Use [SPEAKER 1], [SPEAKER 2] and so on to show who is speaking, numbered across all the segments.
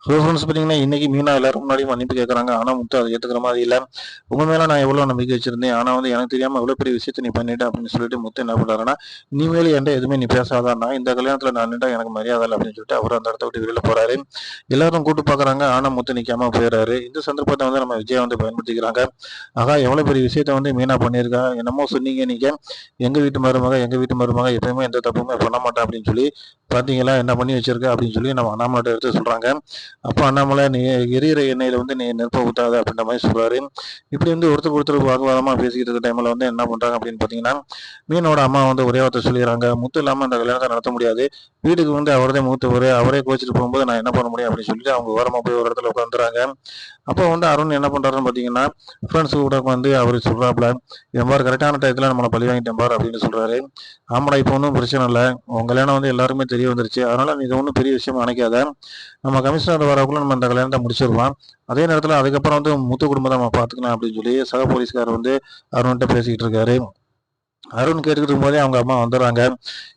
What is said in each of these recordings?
[SPEAKER 1] Friends பார்த்தீங்கன்னா, இன்னைக்கு மீனா எல்லாரும் முன்னாடியும் மன்னிப்பு கேட்குறாங்க. ஆனா முத்து அத ஏத்துக்கிற மாரி இல்ல. உங்க மேல நான் எவ்வளோ நம்பிக்கை வச்சிருந்தேன். ஆனா எனக்கு தெரியாம இவ்வளோ பெரிய விஷயத்த நீ பண்ணிட்ட அப்படின்னு சொல்லிட்டு முத்து என்ன பண்றாருன்னா, இனிமேல் என்ட்ட எதுவுமே நீ பேசாத. நான் இந்த கல்யாணத்துல நான் நின்டா எனக்கு மரியாதை இல்ல அப்படின்னு சொல்லிட்டு அவரு அந்த இடத்த விட்டு வெளியில போறாரு. எல்லாரும் கூட்டு பார்க்குறாங்க. ஆனா முத்து நிக்காம போயிடுறாரு. இந்த சந்தர்ப்பத்த நம்ம விஜய் பயன்படுத்திக்கிறாங்க. ஆகா எவ்வளோ பெரிய விஷயத்த மீனா பண்ணியிருக்கா. என்னமோ சொன்னீங்க நீங்க. எங்க வீட்டு மருமக எப்பயுமே எந்த தப்புமே பண்ண மாட்டா அப்படின்னு சொல்லி பார்த்தீங்களா என்ன பண்ணி வச்சிருக்க அப்படின்னு சொல்லி நம்ம அண்ணாமலைட்ட எடுத்து சொல்றாங்க. அப்போ அண்ணாமலை நீ எரியிற எண்ணெயில நீ நெருப்ப ஊத்தாத அப்படின்ற மாதிரி சொல்றாரு. இப்படி ஒருத்தருக்கு ஒருத்தர் வாக்குவாதமா பேசிக்கிட்டு இருக்க டைம்ல என்ன பண்றாங்க அப்படின்னு பாத்தீங்கன்னா, மீனோட அம்மா ஒரே வார்த்தை சொல்லிடுறாங்க, முத்து இல்லாம அந்த கல்யாணத்தை நடத்த முடியாது. வீட்டுக்கு அவர்தான் மூத்தவர், அவரே கோச்சிட்டு போகும்போது நான் என்ன பண்ண முடியும் அப்படின்னு சொல்லிட்டு அவங்க ஓரமா போய் ஒரு இடத்துல உட்காந்துறாங்க. அப்போ அருண் என்ன பண்றாருன்னு பாத்தீங்கன்னா, ஃப்ரெண்ட்ஸ் கூட அவரு சொல்றாப்ல, என் பாரு கரெக்டான டயத்துல நம்மளை பழி வாங்கிட்டேன் பாரு அப்படின்னு சொல்றாரு. ஆமாடா இப்போ ஒன்றும் பிரச்சனை இல்லை, உன் கல்யாணம் எல்லாருமே தெரிய வந்துருச்சு, அதனால நீ இது ஒன்றும் பெரிய விஷயமா நினைக்காத, நம்ம கமிஷனர் வரக்குள்ள நம்ம இந்த கல்யாணத்தை முடிச்சிடலாம். அதே நேரத்தில் அதுக்கப்புறம் முத்து குடும்பத்தை நம்ம பார்த்துக்கலாம் அப்படின்னு சொல்லி சக போலீஸ்கார் அருண்கிட்ட பேசிக்கிட்டு இருக்காரு. அருண் கேட்டுக்கிட்டு இருக்கும்போதே அவங்க அம்மா வந்துடுறாங்க.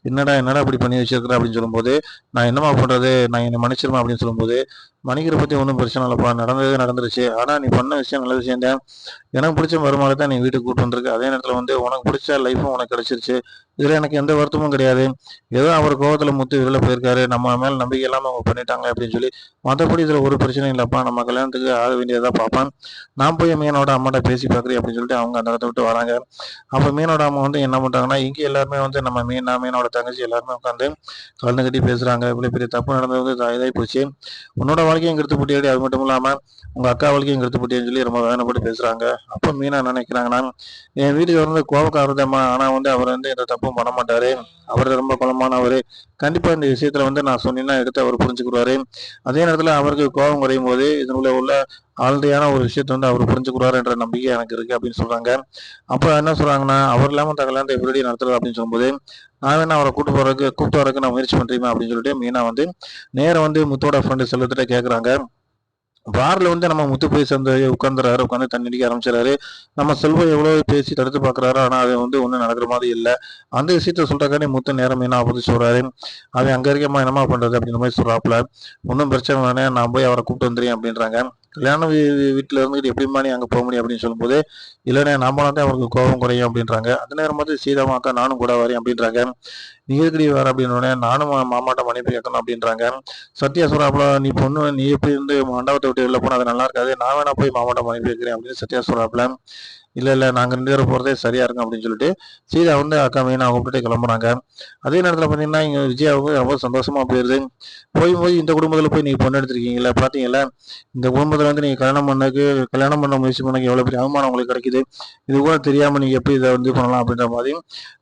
[SPEAKER 1] என்னடா என்னடா இப்படி பண்ணி வச்சிருக்கிற அப்படின்னு சொல்லும்போது, நான் என்னம்மா பண்றது, நான் என்னை மன்னிச்சிருமா அப்படின்னு சொல்லும்போது, மன்னிக்கிற பத்தி ஒன்றும் பிரச்சனை இல்லைப்பா, நடந்தது நடந்துருச்சு, ஆனா நீ பண்ண விஷயம் நல்ல விஷயம் தான். எனக்கு பிடிச்ச மருமகளை தான் நீ வீட்டுக்கு கூட்டு வந்திருக்கு. அதே நேரத்தில் உனக்கு பிடிச்ச லைஃபும் உனக்கு கிடைச்சிருச்சு. இதுல எனக்கு எந்த வருத்தமும் கிடையாது. ஏதோ அவர் கோவத்துல முத்து வெளில போயிருக்காரு, நம்ம மேல நம்பிக்கை இல்லாம அவங்க பண்ணிட்டாங்க அப்படின்னு சொல்லி, மற்றபடி இதுல ஒரு பிரச்சனையும் இல்லப்பா, நம்ம கல்யாணத்துக்கு ஆக வேண்டியதா பார்ப்பான். நான் போய் மீனோட அம்மாட்ட பேசி பார்க்குறேன் அப்படின்னு சொல்லிட்டு அவங்க அந்த இடத்த விட்டு வராங்க. அப்ப மீனோட அம்மா என்ன பண்றாங்கன்னா, இங்க எல்லாருமே நம்ம மீனோட தங்கச்சி எல்லாருமே உட்காந்து கலந்து கட்டி பேசுறாங்க. இவ்வளவு பெரிய தப்பு நடந்தது இதாகி போச்சு, உன்னோட வாழ்க்கையும் கெடுத்து போட்டியாடி, அது மட்டும் இல்லாம உங்க அக்கா வாழ்க்கையும் கெடுத்து போட்டியன்னு சொல்லி ரொம்ப வேதனைப்பட்டு பேசுறாங்க. அப்ப மீனா என்ன நினைக்கிறாங்கன்னா, என் வீட்டுக்கு கோபக்காரர் தாம்மா, ஆனா அவர் எந்த தப்பும் பண்ண மாட்டாரு, அவர் ரொம்ப குணமானவர், கண்டிப்பா இந்த விஷயத்துல நான் சொன்னீங்கன்னா எடுத்து அவர் புரிஞ்சுக்குவாரு. அதே நேரத்துல அவருக்கு கோபம் குறையும் போது இதனுள்ள உள்ள ஆழ்ந்தையான ஒரு விஷயத்த அவர் புரிஞ்சுக்குவாரு என்ற நம்பிக்கை எனக்கு இருக்கு அப்படின்னு சொல்றாங்க. அப்ப என்ன சொல்றாங்கன்னா, அவர் இல்லாம இந்த கல்யாணத்தை எப்படி நடத்துறது அப்படின்னு சொல்லும்போது, நான் வேணா அவரை கூப்பிட்டு வரக்கு நான் முயற்சி பண்றீமா அப்படின்னு சொல்லிட்டு மீனா நேரம் முத்தோட ஃப்ரெண்டு செல்வத்திட்ட கேட்கறாங்க. பார்ல நம்ம முத்து போய் சேர்ந்து உட்காந்துறாரு, உட்காந்து தண்ணி அடிக்க ஆரம்பிச்சிடறாரு. நம்ம செல்வம் எவ்வளவு பேசி தடுத்து பாக்குறாரு, ஆனா அது ஒண்ணும் நடக்கிற மாதிரி இல்ல. அந்த விஷயத்த சொல்றக்கானே முத்து நேரம் என்ன ஆகுது சொல்றாரு. அவன் அங்க இருக்கமா என்னமா பண்றது அப்படின்ற மாதிரி சொல்றாப்புல. ஒன்றும் பிரச்சனை வேணே, நான் போய் அவரை கூப்பிட்டு வந்துடுறேன் அப்படின்றாங்க. கல்யாண வீட்டுல இருந்துட்டு எப்படிமா நீ அங்க போக முடியும் அப்படின்னு சொல்லும்போது, இல்லைண்ணே நான் போனாதான் அவருக்கு கோபம் குறையும் அப்படின்றாங்க. அந்த நேரம் பார்த்து சீதா மாக்கா நானும் கூட வரேன் அப்படின்றாங்க. நீ எதுக்கடி வர அப்படின்னு, நானும் மாமாட்ட மன்னிப்பு கேட்கணும் அப்படின்றாங்க. சத்யா சொல்றாப்புல, நீ எப்படி மண்டபத்தை விட்டு வெளில போனா அது நல்லா இருக்காது, நான் வேணா போய் மாமாட்ட மன்னிப்பு கேட்கிறேன் அப்படின்னு சத்யா சொல்றாப்புல. இல்ல நாங்க 2 பேரும் போறதே சரியா இருக்கும் அப்படின்னு சொல்லிட்டு சீதா அக்கா மீனா கூப்பிட்டுட்டு கிளம்புறாங்க. அதே நேரத்துல பாத்தீங்கன்னா இங்க விஜயா ரொம்ப சந்தோஷமா போயிருது. போய் இந்த குடும்பத்துல போய் நீங்க பொண்ணு எடுத்திருக்கீங்களா, பாத்தீங்களா இந்த குடும்பத்துல நீங்க கல்யாணம் பண்ண முயற்சி பண்ண எவ்வளவு பெரிய அவமானம் உங்களுக்கு கிடைக்குது, இது கூட தெரியாம நீங்க எப்படி இதை பண்ணலாம் அப்படின்ற மாதிரி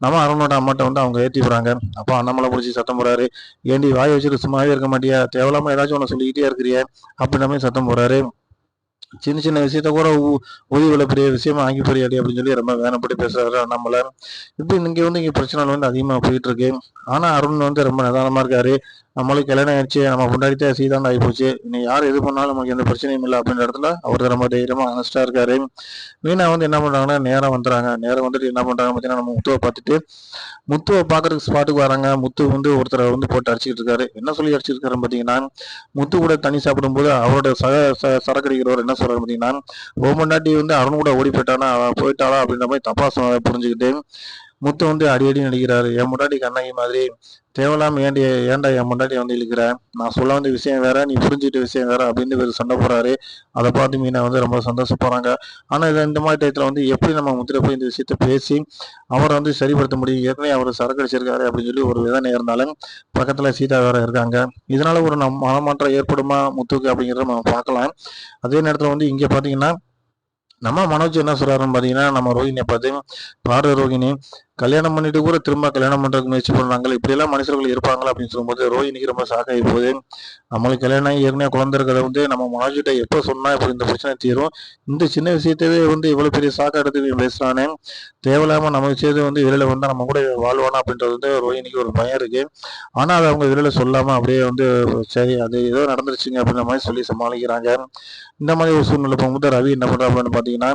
[SPEAKER 1] நம்ம அருணோட அம்மாட்ட அவங்க ஏற்றி விடுறாங்க. அப்போ அண்ணாமலை பிடிச்சி சத்தம் போறாரு, ஏண்டி வாய் வச்சுட்டு சும்மாவே இருக்க மாட்டியா, தேவையில்லாம ஏதாச்சும் ஒன்று சொல்லிக்கிட்டே இருக்கிறிய அப்படின்ற மாதிரி சத்தம் போறாரு. சின்ன சின்ன விஷயத்த கூட உதவிகளை பெரிய விஷயமா ஆக்கி போறியாடி அப்படின்னு சொல்லி ரொம்ப வேதனைப்பட்டு பேசுறாரு அண்ணாமலை. இப்படி இங்க பிரச்சனை அதிகமா போயிட்டு இருக்கு. ஆனா அருண் ரொம்ப நிதானமா இருக்காரு. நம்மளுக்கு கல்யாணம் ஆயிடுச்சு, நம்ம கொண்டாடித்தே சீதாண்டு ஆகி போச்சு, நீ யார் எது பண்ணாலும் நமக்கு எந்த பிரச்சனையும் இல்லை அப்படின்ற இடத்துல அவர் ரொம்ப தைரியமா ஆனஸ்டா இருக்காரு. மீனா என்ன பண்றாங்கன்னா நேரம் வந்துடுறாங்க. நேரம் வந்துட்டு என்ன பண்றாங்க பார்த்தீங்கன்னா, நம்ம முத்துவை பார்த்துட்டு முத்துவை பார்க்கறதுக்கு ஸ்பாட்டுக்கு வராங்க. முத்து ஒருத்தரை போட்டு அடிச்சுக்கிட்டு இருக்காரு. என்ன சொல்லி அடிச்சிருக்காருன்னு பார்த்தீங்கன்னா, முத்து கூட தண்ணி சாப்பிடும்போது அவரோட சரக்கு அடிக்கிறவர் என்ன சொல்றாரு பார்த்தீங்கன்னா, ஓமண்டாட்டி அருண் கூட ஓடி போயிட்டாளா அப்படின்ற மாதிரி தப்பா புரிஞ்சுக்கிட்டு முத்து அடி அடி நடிக்கிறாரு. என் முன்னாடி கண்ணகி மாதிரி தேவையில்லாம ஏன்டா என் முன்னாடி இழுக்கிற, நான் சொல்ல வந்த விஷயம் வேற, நீ புரிஞ்சுக்கிட்ட விஷயம் வேற அப்படின்னு இவர் சண்டை போறாரு. அதை பார்த்து மீனா ரொம்ப சந்தோஷப்படுறாங்க. ஆனா இந்த மாதிரி டயத்துல எப்படி நம்ம முத்திர போய் இந்த விஷயத்த பேசி அவரை சரிப்படுத்த முடியும், ஏற்கனவே அவர் சரக்கு அடிச்சிருக்காரு அப்படின்னு சொல்லி ஒரு வேதனை இருந்தாலும் பக்கத்துல சீதா வேற இருக்காங்க. இதனால ஒரு மனமாற்றம் ஏற்படுமா முத்துக்கு அப்படிங்கிறத நம்ம பார்க்கலாம். அதே நேரத்துல இங்க பாத்தீங்கன்னா நம்ம மனோஜ் என்ன சொல்றாருன்னு பாத்தீங்கன்னா, நம்ம ரோஹிணியை பார்த்து, பாரு ரோஹிணி, கல்யாணம் பண்ணிட்டு கூட திரும்ப கல்யாணம் பண்றதுக்கு முயற்சி பண்றாங்க, இப்படி எல்லாம் மனுஷர்கள் இருப்பாங்களா அப்படின்னு சொல்லும்போது ரோஹிணிக்கு ரொம்ப ஷாக் ஆகி போகுது. நம்மளுக்கு கல்யாணம் ஆகி ஏற்கனவே குழந்தை இருக்கிறத நம்ம மனோஜ்கிட்ட எப்ப சொன்னா இப்ப இந்த பிரச்சனை தீரும், இந்த சின்ன விஷயத்தவே இவ்வளவு பெரிய ஷாக் எடுத்து பேசுறானே, தேவையில்லாம நம்ம விஷயத்தை வெளியில வந்தா நம்ம கூட வாழ்வானா அப்படின்றது ரோஹிணிக்கு ஒரு பயம் இருக்கு. ஆனா அதை அவங்க வெளியில சொல்லாம அப்படியே சரி அது ஏதோ நடந்துருச்சுங்க அப்படின்ற மாதிரி சொல்லி சமாளிக்கிறாங்க. இந்த மாதிரி ஒரு சூழ்நிலை போகும்போது ரவி என்ன பண்றாருன்னு பாத்தீங்கன்னா,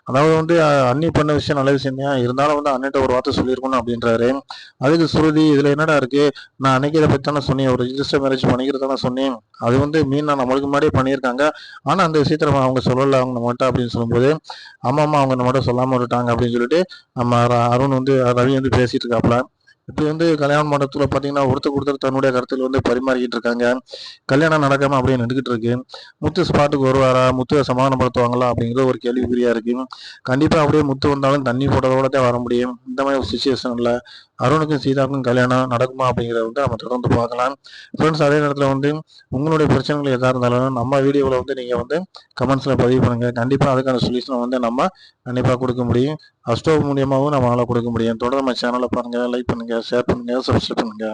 [SPEAKER 1] அதாவது அண்ணி பண்ண விஷயம் நல்ல விஷயம் தான் இருந்தாலும் அண்ணன்ட்ட ஒரு வார்த்தை பார்த்து சொல்லியிருக்கணும் அப்படின்றாரு. அதுக்கு ஸ்ருதி இதுல என்னடா இருக்கு, நான் அன்னைக்கு இதை பத்தி தானே சொன்னேன், ஒரு ரிஜிஸ்டர் மேரேஜ் பண்ணிக்கிறது தானே சொன்னேன், அது வந்து மீனா நம்மளுக்கு முன்னாடியே பண்ணியிருக்காங்க, ஆனா அந்த விஷயத்த அவங்க சொல்லல அவங்க நம்மகிட்ட அப்படின்னு சொல்லும்போது, ஆமா ஆமா அவங்க நம்மகிட்ட சொல்லாம விட்டாங்க அப்படின்னு சொல்லிட்டு நம்ம அருண் வந்து ரவி வந்து பேசிட்டு இருக்காப்ல. இப்ப வந்து கல்யாண மண்டபத்துல பாத்தீங்கன்னா ஒருத்தருக்கு ஒருத்தர் தன்னுடைய கருத்துல வந்து பரிமாறிக்கிட்டு இருக்காங்க. கல்யாணம் நடக்காம அப்படியே நின்றுகிட்டு இருக்கு. முத்து ஸ்பாட்டுக்கு வருவாரா, முத்துவை சமாதானப்படுத்துவாங்களா அப்படிங்கிறது ஒரு கேள்விக்குறியா இருக்கு. கண்டிப்பா அப்படியே முத்து வந்தாலும் தண்ணி போட்டதோட தான் வர முடியும். இந்த மாதிரி ஒரு சுச்சுவேஷன்ல அருணுக்கும் சீதாவுக்கும் கல்யாணம் நடக்குமா அப்படிங்கிறத வந்து நம்ம தொடர்ந்து பார்க்கலாம். ஃப்ரெண்ட்ஸ், அதே நேரத்தில் வந்து உங்களுடைய பிரச்சனைகள் எதா இருந்தாலும் நம்ம வீடியோவில் வந்து நீங்கள் வந்து கமெண்ட்ஸ்ல பதிவு பண்ணுங்க. கண்டிப்பாக அதுக்கான சொல்யூஷனை வந்து நம்ம கண்டிப்பாக கொடுக்க முடியும். அஸ்ட்ரோ மூலியமாகவும் நம்மளால கொடுக்க முடியும். தொடர்ந்து நம்ம சேனலை பாருங்க, லைக் பண்ணுங்க, ஷேர் பண்ணுங்க, சப்ஸ்கிரைப் பண்ணுங்க.